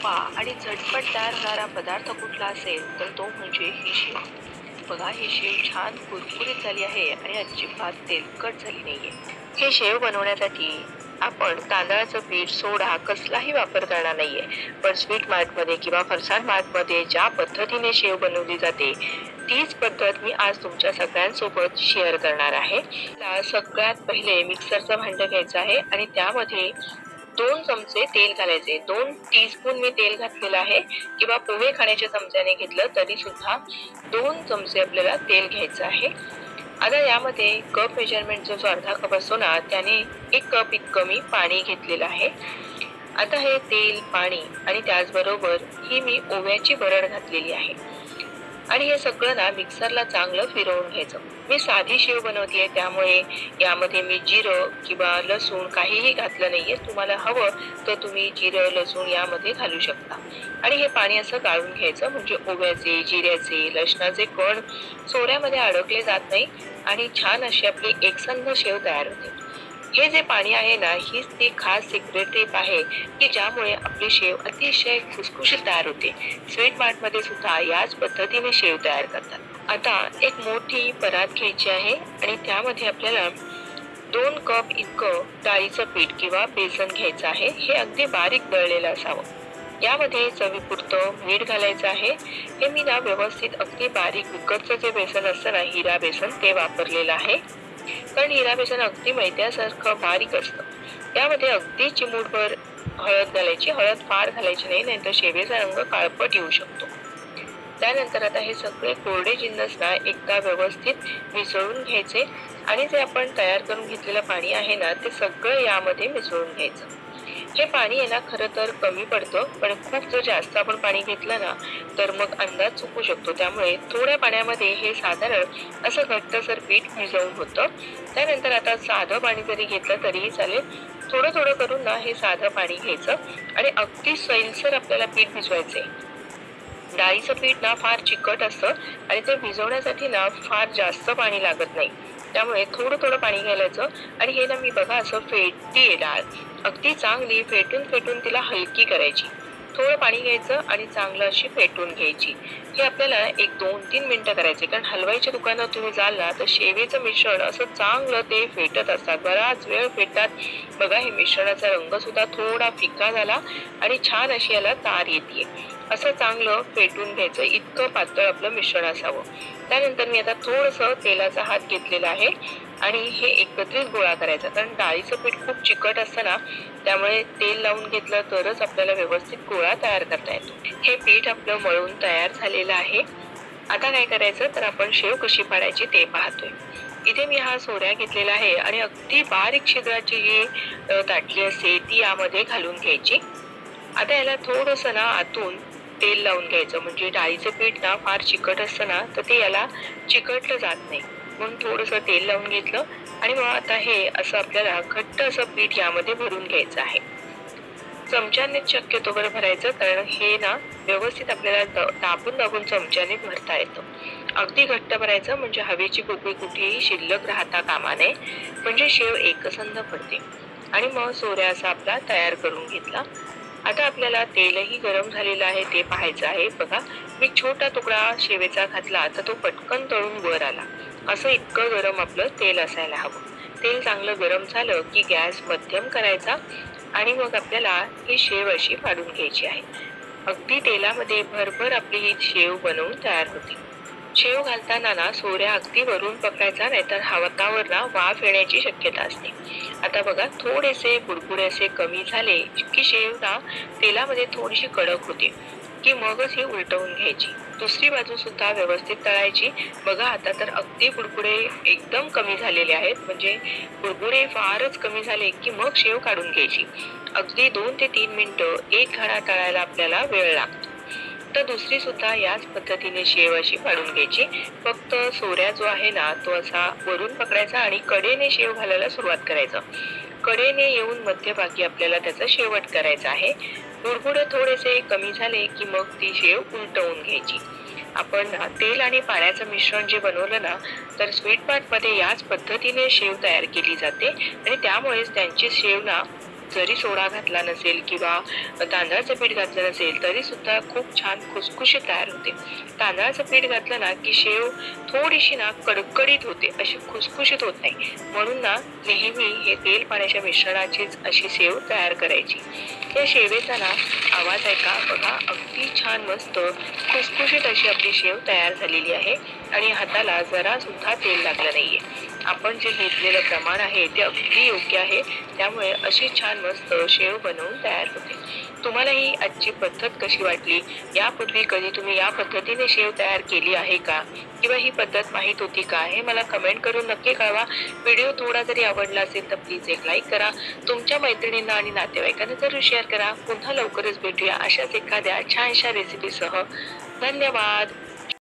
सोपा आणि झटपट तयार होणारा पदार्थ कुठला असेल तर तो म्हणजे ही शेव. बघा ही शेव छान कुरकुरीत झाली आहे आणि अजिबात तेलकट झाली नाहीये. हे शेव बनवण्यासाठी आपण तांदळाचं पीठ, सोडा कसलाही वापर करणार नाहीये. पण स्वीट मार्टमध्ये किंवा फरसाण मार्टमध्ये ज्या पद्धतीने शेव बनवली जाते तीच पद्धत मी आज तुमच्या सगळ्यांसोबत शेअर करणार आहे. सगळ्यात पहिले मिक्सरचं भांडं घ्यायचं आहे आणि त्यामध्ये 2 चमचे तेल घालायचे. 2 टीस्पून मी तेल घातलेलं आहे किंवा पोहे खाण्याच्या चमच्याने घेतलं तरी सुद्धा 2 चमचे आपल्याला तेल घ्यायचं आहे. आता यामध्ये कप मेजरमेंटचा जो अर्धा कप असतो ना त्याने 1 कप इतकं मी पाणी घेतलेलं आहे. आता हे तेल, पाणी आणि त्याचबरोबर ही मी ओव्याची भरड घातलेली आहे. आणि हे सगळं ना मिक्सरला चांगलं फिरवून घ्यायचं. मी साधी शेव बनवतेय त्यामुळे यामध्ये मी जिरं किंवा लसूण काहीही घातलं नाहीये. तुम्हाला हवं तर तुम्ही जिरं, लसूण यामध्ये घालू शकता. आणि हे पाणी असं गाळून घ्यायचं म्हणजे ओव्याचे, जिऱ्याचे, लसणाचे कण सोऱ्यामध्ये अडकले जात नाही आणि छान अशी आपली एकसंध शेव तयार होते. हे जे पाणी आहे ना हीच ती खास सिक्रेट टिप आहे की ज्यामुळे आपली शेव अतिशय खुसखुशीत तयार होते. स्वीट मार्टमध्ये सुद्धा याच पद्धतीने शेव तयार करतात. आता एक मोठी परात घ्यायची आहे आणि त्यामध्ये आपल्याला 2 कप इतकं डाळीचं पीठ किंवा बेसन घ्यायचं आहे. हे अगदी बारीक दळलेलं असावं. यामध्ये चवीपुरतं मीठ घालायचं आहे. हे मी ना व्यवस्थित अगदी बारीक विकतचं जे बेसन असतं ना हिरा बेसन ते वापरलेलं आहे. कारण हिरा बेसन अगदी मैद्यासारखं बारीक असतं. त्यामध्ये अगदी चिमूटभर हळद घालायची. हळद फार घालायची नाही, नाहीतर शेवेचा रंग काळपट येऊ शकतो. त्यानंतर आता हे सगळे कोरडे जिन्नस ना एकदा व्यवस्थित मिसळून घ्यायचे आणि जे आपण तयार करून घेतलेलं पाणी आहे ना ते सगळं यामध्ये मिसळून घ्यायचं. हे पाणी आहे ना खरं तर कमी पडतं, पण खूप जर जास्त आपण पाणी घेतलं ना तर मग अंदाज चुकू शकतो. त्यामुळे थोड्या पाण्यामध्ये हे साधारण असं घट्टसर पीठ भिजवून होतं. त्यानंतर आता साधं पाणी जरी घेतलं तरीही चालेल. थोडं थोडं करून ना हे साधं पाणी घ्यायचं आणि अगदी सैलसर आपल्याला पीठ भिजवायचंय. डाळीचं पीठ ना फार चिकट असतं आणि ते भिजवण्यासाठी ना फार जास्त पाणी लागत नाही. त्यामुळे थोडं थोडं पाणी घालायचं आणि हे ना मी बघा असं फेटतीये डाळ. अगदी चांगली फेटून फेटून तिला हलकी करायची. थोडं पाणी घ्यायचं आणि चांगलं अशी फेटून घ्यायची. हे आपल्याला एक 2-3 मिनिटं करायचे. कारण हलवाईच्या दुकानात तुम्ही जाल ना तर शेवेचं मिश्रण असं चांगलं ते फेटत असतात. बराच वेळ फेटतात. बघा हे मिश्रणाचा रंग सुद्धा थोडा फिका झाला आणि छान अशी याला तार येते. असं चांगलं फेटून घ्यायचं. इतकं पातळ आपलं मिश्रण असावं. त्यानंतर मी आता थोडंसं तेलाचा हात घेतलेला आहे आणि हे एकत्रित गोळा करायचा. कारण डाळीचं पीठ खूप चिकट असतं ना त्यामुळे तेल लावून घेतलं तरच आपल्याला व्यवस्थित गोळा तयार करता येतो. हे पीठ आपलं मळून तयार झालेलं आहे. आता काय करायचं तर आपण शेव कशी पाडायची ते पाहतोय. इथे मी हा सोऱ्या घेतलेला आहे आणि अगदी बारीक छिद्राची जी ताटली असते ती यामध्ये घालून घ्यायची. आता याला थोडंसं ना आतून तेल लावून घ्यायचं म्हणजे डाळीचं पीठ ना फार चिकट असतं ना तर ते याला चिकटलं जात नाही. म्हणून थोडंसं तेल लावून घेतलं आणि मग आता हे असं आपल्याला घट्ट असं पीठ यामध्ये भरून घ्यायचं आहे. चमच्यानेच शक्यतोवर भरायचं कारण हे ना व्यवस्थित आपल्याला दाबून दाबून चमच्याने भरता येतं. अगदी घट्ट भरायचं म्हणजे हवेची बुडबुड कुठेही शिल्लक राहता कामा नये. म्हणजे शेव एकसंध पडते. आणि मग सोऱ्या असा आपला तयार करून घेतला. आता आपल्याला तेलही गरम झालेलं आहे ते पाहायचं आहे. बघा मी छोटा तुकडा शेवेचा घातला तर तो पटकन तळून वर आला. असं इतकं गरम आपलं तेल असायला हवं. तेल चांगलं गरम झालं की गॅस मध्यम करायचा आणि मग आपल्याला ही शेव अशी पाडून घ्यायची आहे. अगदी तेलामध्ये भरभर आपली ही शेव बनवून तयार होती. शेव घालताना ना सोऱ्या अगदी वरून पकडायचा नाहीतर हातावर ना वाफ येण्याची शक्यता असते. आता बघा थोडेसे बुडबुडे असे कमी झाले की शेव ना तेलामध्ये थोडीशी कडक होते की मगच ही उलटवून घ्यायची. दुसरी बाजू सुद्धा व्यवस्थित तळायची. बघा आता तर अगदी बुडबुडे एकदम कमी झालेले आहेत. म्हणजे बुडबुडे फारच कमी झाले की मग शेव काढून घ्यायची. अगदी 2 ते 3 मिनिटं एक घाणा तळायला आपल्याला वेळ लागतो. तर दुसरी सुद्धा याच पद्धतीने शेव अशी पाडून घ्यायची. फक्त सोऱ्या जो आहे ना तो असा वरून पकडायचा आणि कडेने शेव घालायला सुरुवात करायचं. कडेने येऊन मध्यभागी आपल्याला त्याचा शेवट करायचा आहे. बुडबुडे थोडेसे कमी झाले की मग ती शेव उलटवून घ्यायची. आपण तेल आणि पाण्याचं मिश्रण जे बनवलं ना तर स्वीट मार्टमध्ये याच पद्धतीने शेव तयार केली जाते आणि त्यामुळेच त्यांची शेव ना जरी सोडा घातला नसेल किंवा तांदळाचं पीठ घातलं नसेल तरी सुद्धा खूप छान खुसखुशीत तयार होते. तांदळाचं पीठ घातलं ना की शेव थोडीशी ना कडकडीत होते, अशी खुसखुशीत होत नाही. म्हणून ना नेहमी हे तेल पाण्याच्या मिश्रणाचीच अशी शेव तयार करायची. या शेवेचा ना आवाज ऐका बघा, अगदी छान मस्त खुसखुशीत अशी आपली शेव तयार झालेली आहे आणि हाताला जरा सुद्धा तेल लागलं नाहीये. आपण जे घेतलेलं प्रमाण आहे ते अगदी योग्य आहे, त्यामुळे अशी छान मस्त शेव बनवून तयार होते. तुम्हाला ही आजची पद्धत कशी वाटली? यापूर्वी कधी तुम्ही या पद्धतीने शेव तयार केली आहे का? किंवा ही पद्धत माहीत होती का? हे मला कमेंट करून नक्की कळवा. व्हिडिओ थोडा जरी आवडला असेल तर प्लीज एक लाईक करा. तुमच्या मैत्रिणींना आणि नातेवाईकांना जरूर शेअर करा. पुन्हा लवकरच भेटूया अशाच एखाद्या छानशा रेसिपीसह. धन्यवाद.